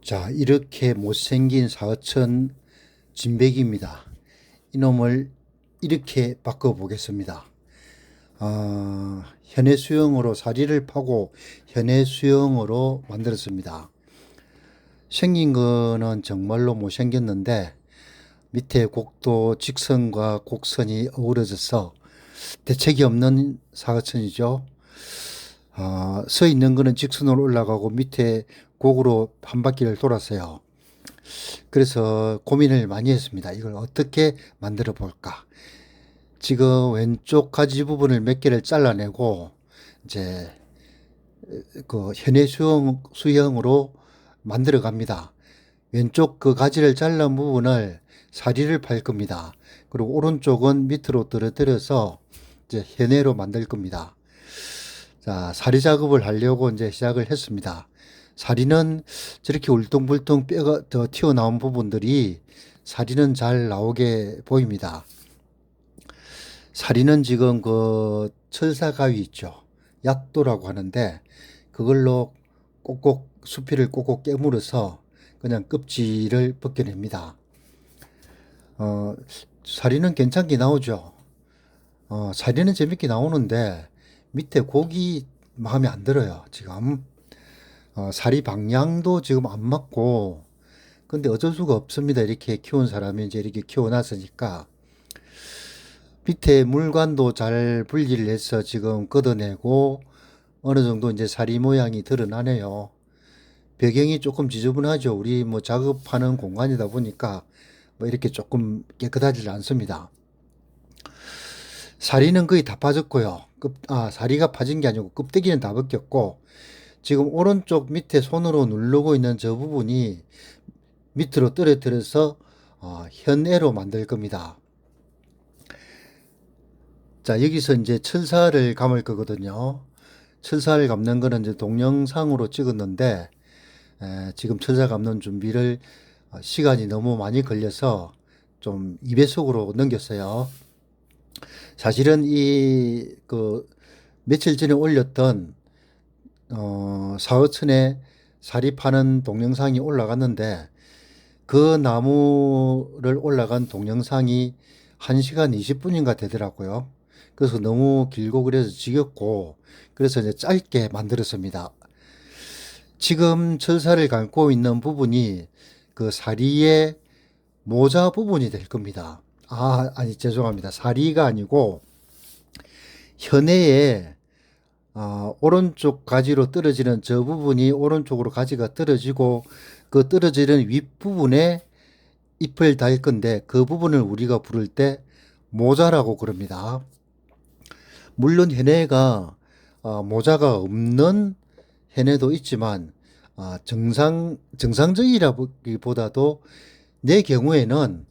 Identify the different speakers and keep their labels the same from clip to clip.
Speaker 1: 자, 이렇게 못생긴 사어천 진백입니다. 이놈을 이렇게 바꿔보겠습니다. 현해 수형으로 사리를 파고 현해 수형으로 만들었습니다. 생긴 거는 정말로 못생겼는데 밑에 곡도 직선과 곡선이 어우러져서 대책이 없는 사어천이죠. 서 있는 거는 직선으로 올라가고 밑에 곡으로 한 바퀴를 돌았어요. 그래서 고민을 많이 했습니다. 이걸 어떻게 만들어 볼까? 지금 왼쪽 가지 부분을 몇 개를 잘라내고 이제 그 현해 수형으로 만들어 갑니다. 왼쪽 그 가지를 잘란 부분을 사리를 팔 겁니다. 그리고 오른쪽은 밑으로 떨어뜨려서 이제 현해로 만들 겁니다. 자, 사리 작업을 하려고 이제 시작을 했습니다. 사리는 저렇게 울퉁불퉁 뼈가 더 튀어나온 부분들이 사리는 잘 나오게 보입니다. 사리는 지금 그 철사가위 있죠. 얏도라고 하는데 그걸로 꼭꼭 수피를 꼭꼭 깨물어서 그냥 껍질을 벗겨냅니다. 사리는 괜찮게 나오죠. 사리는 재밌게 나오는데 밑에 고기 마음에 안 들어요. 지금 사리 방향도 지금 안 맞고 근데 어쩔 수가 없습니다. 이렇게 키운 사람이 이제 이렇게 키워놨으니까 밑에 물관도 잘 분리를 해서 지금 걷어내고 어느 정도 이제 사리 모양이 드러나네요. 배경이 조금 지저분하죠. 우리 뭐 작업하는 공간이다 보니까 뭐 이렇게 조금 깨끗하지 않습니다. 사리는 거의 다 빠졌고요. 사리가 빠진 게 아니고 껍데기는 다 벗겼고 지금 오른쪽 밑에 손으로 누르고 있는 저 부분이 밑으로 떨어뜨려서 현해로 만들 겁니다. 자, 여기서 이제 철사를 감을 거거든요. 철사를 감는 거는 이제 동영상으로 찍었는데 지금 철사 감는 준비를 시간이 너무 많이 걸려서 좀 2배속으로 넘겼어요. 사실은 며칠 전에 올렸던 사어천에 사리 파는 동영상이 올라갔는데 그 나무를 올라간 동영상이 1시간 20분인가 되더라고요. 그래서 너무 길고 그래서 지겹고 그래서 이제 짧게 만들었습니다. 지금 철사를 감고 있는 부분이 그 사리의 모자 부분이 될 겁니다. 아니 죄송합니다. 사리가 아니고 현해에 오른쪽 가지로 떨어지는 저 부분이 오른쪽으로 가지가 떨어지고 그 떨어지는 윗부분에 잎을 달 건데 그 부분을 우리가 부를 때 모자라고 그럽니다. 물론 현해가 모자가 없는 현해도 있지만 정상적이라기보다도 내 경우에는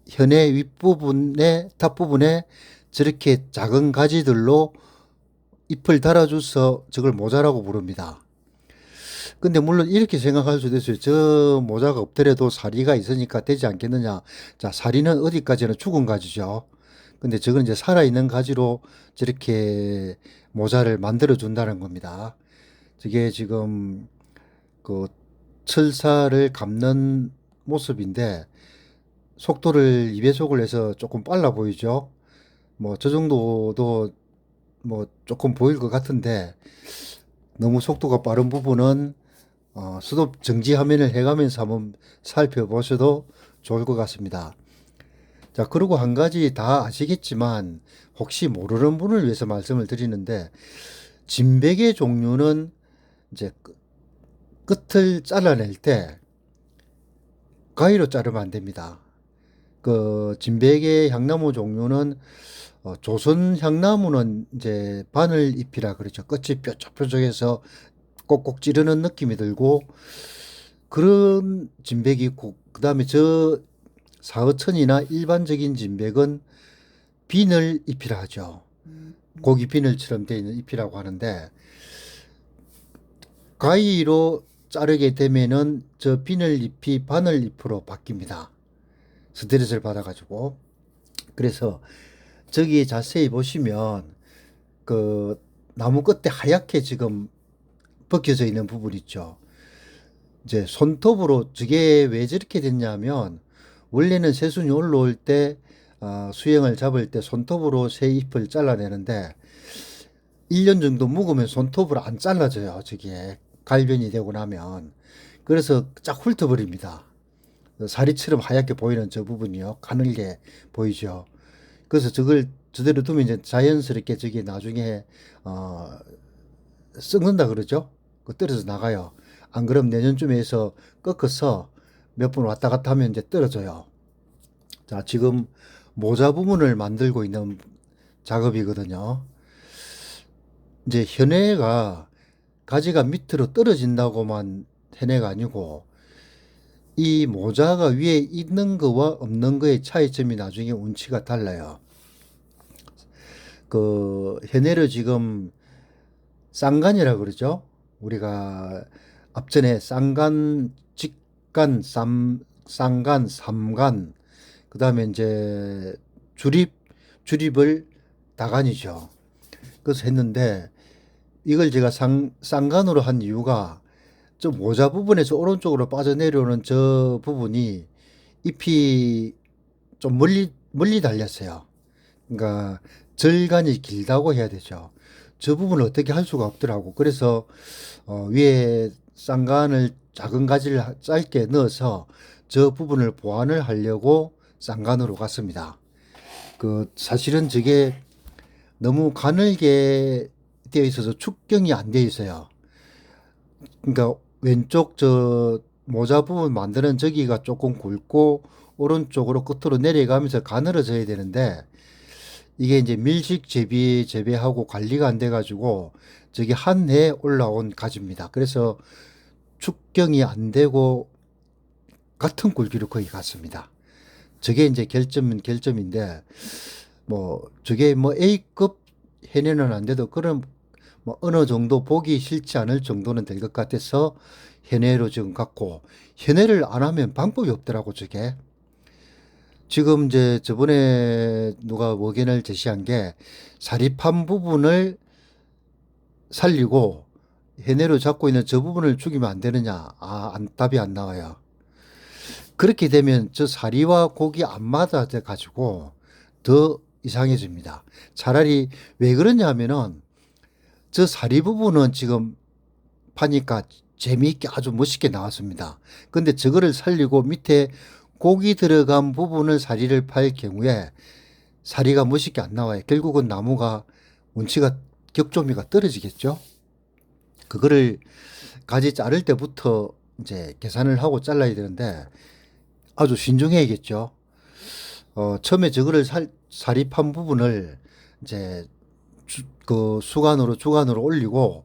Speaker 1: 현해 윗부분에 탑부분에 저렇게 작은 가지들로 잎을 달아줘서 저걸 모자라고 부릅니다. 근데 물론 이렇게 생각할 수도 있어요. 저 모자가 없더라도 사리가 있으니까 되지 않겠느냐. 자, 사리는 어디까지나 죽은 가지죠. 근데 저건 이제 살아있는 가지로 저렇게 모자를 만들어 준다는 겁니다. 저게 지금 그 철사를 감는 모습인데 속도를 2배속을 해서 조금 빨라 보이죠. 뭐 저 정도도 뭐 조금 보일 것 같은데 너무 속도가 빠른 부분은 스톱 정지 화면을 해가면서 한번 살펴보셔도 좋을 것 같습니다. 자, 그리고 한 가지 다 아시겠지만 혹시 모르는 분을 위해서 말씀을 드리는데 진백의 종류는 이제 끝을 잘라낼 때 가위로 자르면 안 됩니다. 그 진백의 향나무 종류는 조선 향나무는 이제 바늘잎이라 그러죠. 끝이 뾰족뾰족해서 꼭꼭 찌르는 느낌이 들고 그런 진백이 있고 그다음에 저 사어천이나 일반적인 진백은 비늘 잎이라 하죠. 고기 비늘처럼 되어 있는 잎이라고 하는데 가위로 자르게 되면은 저 비늘 잎이 바늘 잎으로 바뀝니다. 스트레스를 받아가지고. 그래서 저기 자세히 보시면 그 나무 끝에 하얗게 지금 벗겨져 있는 부분 있죠. 이제 손톱으로 저게 왜 저렇게 됐냐면 원래는 새순이 올라올 때 수영을 잡을 때 손톱으로 새 잎을 잘라내는데 1년 정도 묵으면 손톱으로 안 잘라져요. 저게 갈변이 되고 나면. 그래서 쫙 훑어버립니다. 사리처럼 하얗게 보이는 저 부분이요. 가늘게 보이죠. 그래서 저걸 저대로 두면 이제 자연스럽게 저게 나중에 썩는다 그러죠. 그 떨어져 나가요. 안 그럼 내년쯤에 해서 꺾어서 몇 번 왔다 갔다 하면 이제 떨어져요. 자, 지금 모자 부분을 만들고 있는 작업이거든요. 이제 현해가 가지가 밑으로 떨어진다고만 현해가 아니고 이 모자가 위에 있는 거와 없는 거의 차이점이 나중에 운치가 달라요. 그 현해를 지금 쌍간이라 그러죠. 우리가 앞전에 쌍간, 직간, 쌍간, 삼간, 그 다음에 이제 주립을 다간이죠. 그래서 했는데 이걸 제가 쌍간으로 한 이유가 저 모자 부분에서 오른쪽으로 빠져내려오는 저 부분이 잎이 좀 멀리 달렸어요. 그러니까 절간이 길다고 해야 되죠. 저 부분을 어떻게 할 수가 없더라고. 그래서 위에 쌍간을 작은 가지를 짧게 넣어서 저 부분을 보완을 하려고 쌍간으로 갔습니다. 그 사실은 저게 너무 가늘게 되어 있어서 축경이 안 되어 있어요. 그러니까 왼쪽 저 모자 부분 만드는 저기가 조금 굵고 오른쪽으로 끝으로 내려가면서 가늘어져야 되는데 이게 이제 밀식 재배하고 관리가 안 돼가지고 저게 한 해에 올라온 가지입니다. 그래서 축경이 안 되고 같은 굵기로 거의 갔습니다. 저게 이제 결점인데 뭐 저게 뭐 A급 해내는 안 돼도 그런 뭐 어느 정도 보기 싫지 않을 정도는 될 것 같아서 현해로 지금 갖고 현해를 안 하면 방법이 없더라고 저게. 지금 이제 저번에 누가 의견을 제시한 게 사립한 부분을 살리고 현해로 잡고 있는 저 부분을 죽이면 안 되느냐? 답이 안 나와요. 그렇게 되면 저 사리와 곡이 안 맞아져 가지고 더 이상해집니다. 차라리 왜 그러냐 하면은 저 사리 부분은 지금 파니까 재미있게 아주 멋있게 나왔습니다. 근데 저거를 살리고 밑에 곡이 들어간 부분을 사리를 팔 경우에 사리가 멋있게 안 나와요. 결국은 나무가 운치가 격조미가 떨어지겠죠. 그거를 가지 자를 때부터 이제 계산을 하고 잘라야 되는데 아주 신중해야겠죠. 처음에 저거를 사립한 부분을 이제 그 주간으로 올리고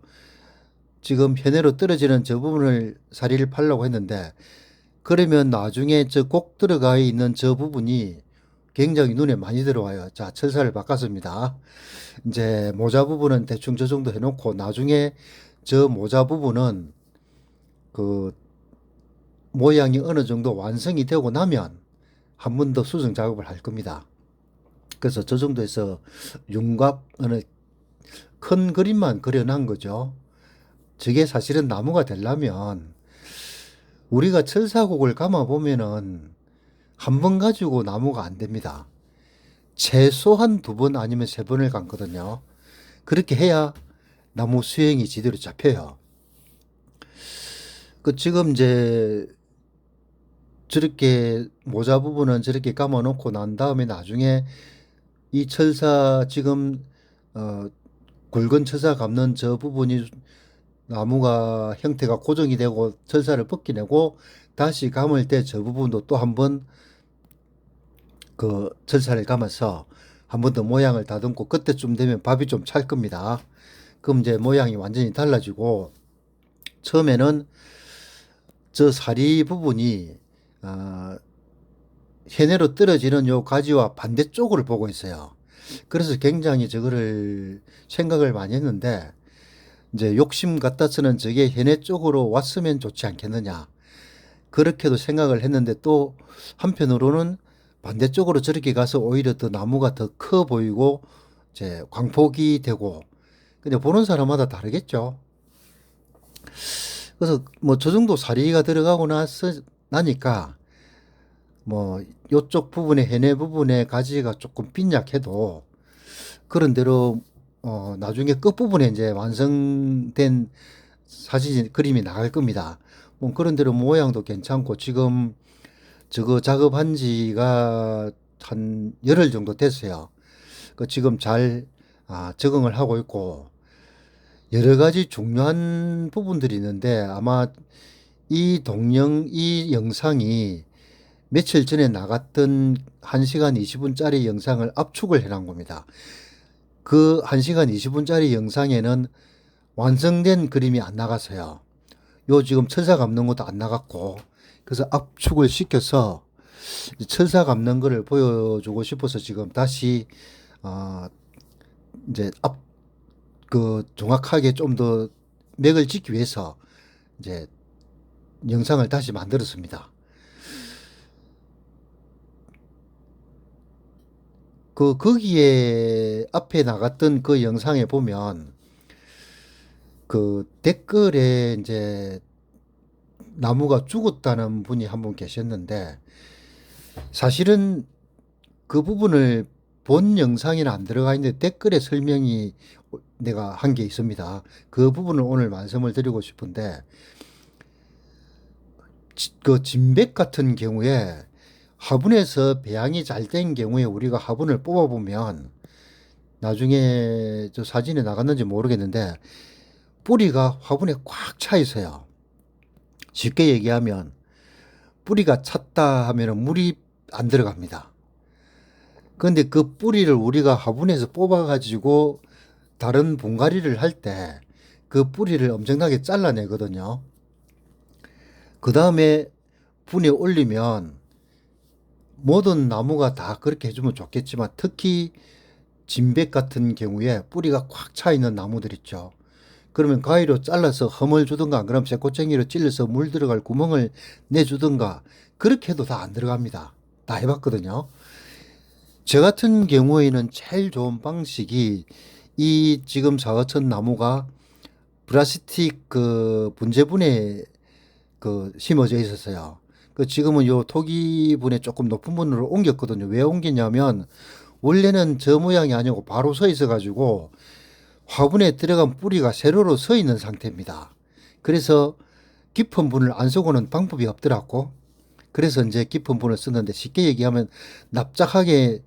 Speaker 1: 지금 현해로 떨어지는 저 부분을 사리를 팔려고 했는데 그러면 나중에 저 곡 들어가 있는 저 부분이 굉장히 눈에 많이 들어와요. 자, 철사를 바꿨습니다. 이제 모자 부분은 대충 저 정도 해놓고 나중에 저 모자 부분은 그 모양이 어느 정도 완성이 되고 나면 한 번 더 수정 작업을 할 겁니다. 그래서 저 정도에서 윤곽 어느 큰 그림만 그려놓은 거죠. 저게 사실은 나무가 되려면 우리가 철사곡을 감아 보면은 한 번 가지고 나무가 안 됩니다. 최소한 2번 아니면 3번을 감거든요. 그렇게 해야 나무 수행이 제대로 잡혀요. 그 지금 이제 저렇게 모자 부분은 저렇게 감아 놓고 난 다음에 나중에 이 철사 지금 굵은 철사 감는 저 부분이 나무가 형태가 고정이 되고 철사를 벗겨내고 다시 감을 때 저 부분도 또 한번 그 철사를 감아서 한 번 더 모양을 다듬고 그때쯤 되면 밥이 좀 찰 겁니다. 그럼 이제 모양이 완전히 달라지고 처음에는 저 사리 부분이 현해로 떨어지는 요 가지와 반대쪽을 보고 있어요. 그래서 굉장히 저거를 생각을 많이 했는데 이제 욕심 같아서는 저게 현해 쪽으로 왔으면 좋지 않겠느냐. 그렇게도 생각을 했는데 또 한편으로는 반대쪽으로 저렇게 가서 오히려 더 나무가 더 커 보이고 이제 광폭이 되고 근데 보는 사람마다 다르겠죠. 그래서 뭐 저 정도 사리가 들어가고 나니까 뭐 요쪽 부분에 해내 부분에 가지가 조금 빈약해도 그런 대로 나중에 끝부분에 이제 완성된 사진 그림이 나갈 겁니다. 뭐 그런 대로 모양도 괜찮고 지금 저거 작업한 지가 한 열흘 정도 됐어요. 그 지금 잘 적응을 하고 있고 여러 가지 중요한 부분들이 있는데 아마 이 영상이 며칠 전에 나갔던 1시간 20분짜리 영상을 압축을 해놓은 겁니다. 그 1시간 20분짜리 영상에는 완성된 그림이 안 나갔어요. 요 지금 천사 감는 것도 안 나갔고, 그래서 압축을 시켜서 천사 감는 거를 보여주고 싶어서 지금 다시 이제 정확하게 좀 더 맥을 짚기 위해서 이제 영상을 다시 만들었습니다. 거기에 앞에 나갔던 그 영상에 보면 그 댓글에 이제 나무가 죽었다는 분이 한 분 계셨는데 사실은 그 부분을 본 영상에는 안 들어가 있는데 댓글에 설명이 내가 한 게 있습니다. 그 부분을 오늘 말씀을 드리고 싶은데 그 진백 같은 경우에 화분에서 배양이 잘 된 경우에 우리가 화분을 뽑아보면 나중에 저 사진에 나갔는지 모르겠는데 뿌리가 화분에 꽉 차 있어요. 쉽게 얘기하면 뿌리가 찼다 하면 물이 안 들어갑니다. 그런데 그 뿌리를 우리가 화분에서 뽑아가지고 다른 분갈이를 할 때 그 뿌리를 엄청나게 잘라내거든요. 그 다음에 분에 올리면 모든 나무가 다 그렇게 해주면 좋겠지만 특히 진백 같은 경우에 뿌리가 꽉 차 있는 나무들 있죠. 그러면 가위로 잘라서 험을 주든가 안 그러면 쇠꼬챙이로 찔러서 물 들어갈 구멍을 내주든가 그렇게 해도 다 안 들어갑니다. 다 해봤거든요. 저 같은 경우에는 제일 좋은 방식이 이 지금 사과천 나무가 플라스틱 그 분재분에 심어져 있었어요. 지금은 요 토기분에 조금 높은 분으로 옮겼거든요. 왜 옮겼냐면 원래는 저 모양이 아니고 바로 서 있어 가지고 화분에 들어간 뿌리가 세로로 서 있는 상태입니다. 그래서 깊은 분을 안 쓰고는 방법이 없더라고. 그래서 이제 깊은 분을 쓰는데 쉽게 얘기하면 납작하게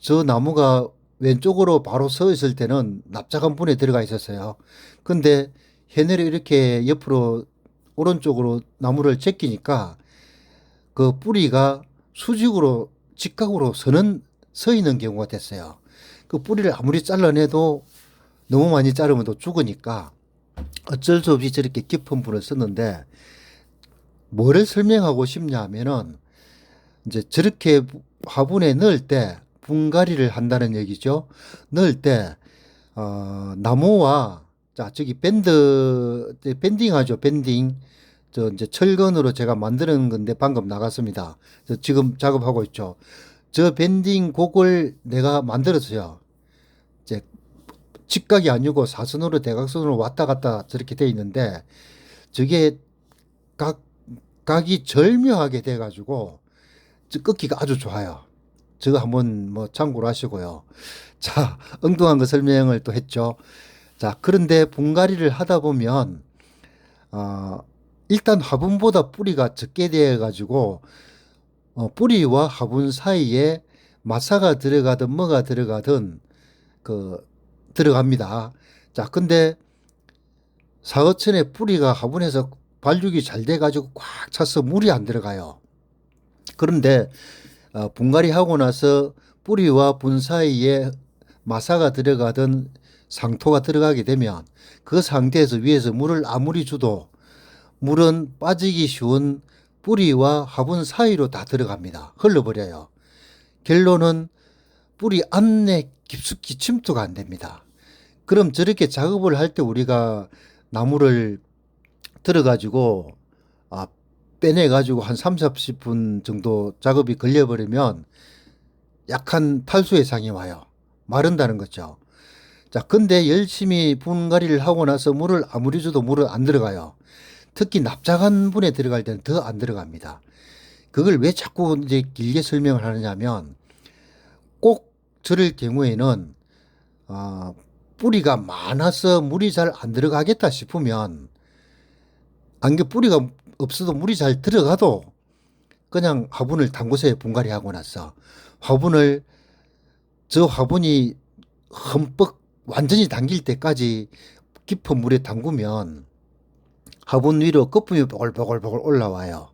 Speaker 1: 저 나무가 왼쪽으로 바로 서 있을 때는 납작한 분에 들어가 있었어요. 근데 해내를 이렇게 옆으로 오른쪽으로 나무를 제끼니까 그 뿌리가 수직으로 직각으로 서 있는 경우가 됐어요. 그 뿌리를 아무리 잘라내도 너무 많이 자르면 또 죽으니까 어쩔 수 없이 저렇게 깊은 분을 썼는데 뭐를 설명하고 싶냐 하면은 이제 저렇게 화분에 넣을 때 분갈이를 한다는 얘기죠. 넣을 때 나무와 저기 밴딩 하죠. 밴딩. 저 이제 철근으로 제가 만드는 건데 방금 나갔습니다. 지금 작업하고 있죠. 저 밴딩 곡을 내가 만들었어요. 이제 직각이 아니고 사선으로 대각선으로 왔다 갔다 저렇게 돼 있는데 저게 각이 절묘하게 돼 가지고 꺾기가 아주 좋아요. 저거 한번 뭐 참고로 하시고요. 자, 엉뚱한 거 설명을 또 했죠. 자, 그런데 분갈이를 하다 보면 일단 화분보다 뿌리가 적게 되어 가지고 뿌리와 화분 사이에 마사가 들어가든 뭐가 들어가든 들어갑니다. 자, 근데 사과천의 뿌리가 화분에서 발육이 잘 돼 가지고 꽉 차서 물이 안 들어가요. 그런데 분갈이 하고 나서 뿌리와 분 사이에 마사가 들어가든 상토가 들어가게 되면 그 상태에서 위에서 물을 아무리 줘도 물은 빠지기 쉬운 뿌리와 화분 사이로 다 들어갑니다. 흘러버려요. 결론은 뿌리 안에 깊숙이 침투가 안 됩니다. 그럼 저렇게 작업을 할 때 우리가 나무를 들어가지고 빼내가지고 한 30-40분 정도 작업이 걸려버리면 약한 탈수 현상이 와요. 마른다는 거죠. 자, 근데 열심히 분갈이를 하고 나서 물을 아무리 줘도 물은 안 들어가요. 특히 납작한 분에 들어갈 때는 더 안 들어갑니다. 그걸 왜 자꾸 이제 길게 설명을 하느냐면, 꼭 저럴 경우에는 뿌리가 많아서 물이 잘 안 들어가겠다 싶으면, 안개 뿌리가 없어도 물이 잘 들어가도 그냥 화분을 담그세요. 분갈이 하고 나서 저 화분이 흠뻑 완전히 담길 때까지 깊은 물에 담그면 화분 위로 거품이 보글보글 올라와요.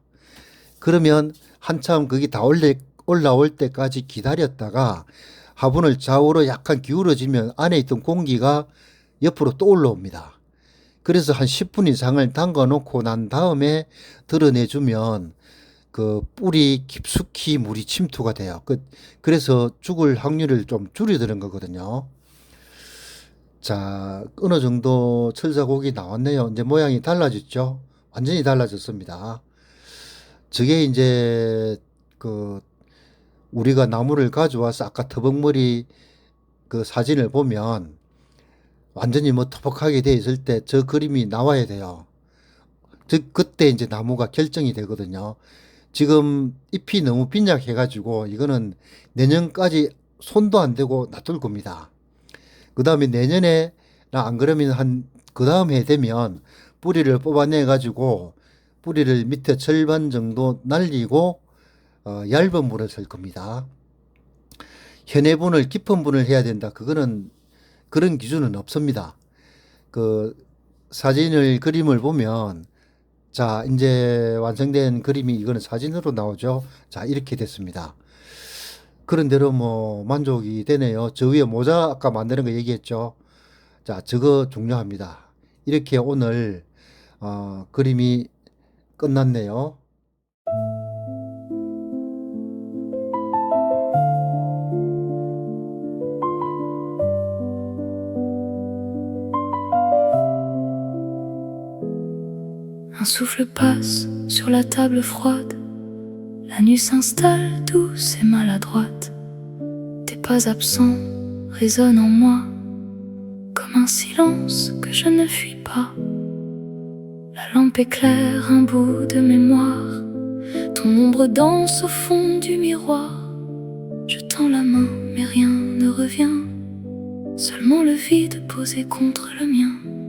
Speaker 1: 그러면 한참 그게 다 올라올 때까지 기다렸다가 화분을 좌우로 약간 기울어지면 안에 있던 공기가 옆으로 또 올라옵니다. 그래서 한 10분 이상을 담가 놓고 난 다음에 드러내주면 그 뿌리 깊숙이 물이 침투가 돼요. 그래서 죽을 확률을 좀 줄여드는 거거든요. 자, 어느 정도 철사곡이 나왔네요. 이제 모양이 달라졌죠. 완전히 달라졌습니다. 저게 이제 그 우리가 나무를 가져와서 아까 터벅머리 그 사진을 보면 완전히 뭐 터벅하게 돼 있을 때 저 그림이 나와야 돼요. 그때 이제 나무가 결정이 되거든요. 지금 잎이 너무 빈약해가지고 이거는 내년까지 손도 안 대고 놔둘 겁니다. 그 다음에 내년에 나 안 그러면 그 다음 해 되면 뿌리를 뽑아내가지고 뿌리를 밑에 절반 정도 날리고 얇은 물을 쓸 겁니다. 현해분을 깊은 분을 해야 된다. 그거는 그런 기준은 없습니다. 그 그림을 보면 자, 이제 완성된 그림이 이거는 사진으로 나오죠. 자, 이렇게 됐습니다. 그런대로 뭐 만족이 되네요. 저 위에 모자 아까 만드는 거 얘기했죠. 자, 저거 중요합니다. 이렇게 오늘 그림이 끝났네요.
Speaker 2: Un souffle passe sur la table froide. La nuit s'installe douce et maladroite. Tes pas absents résonnent en moi comme un silence que je ne fuis pas. La lampe éclaire un bout de mémoire. Ton ombre danse au fond du miroir. Je tends la main mais rien ne revient. Seulement le vide posé contre le mien.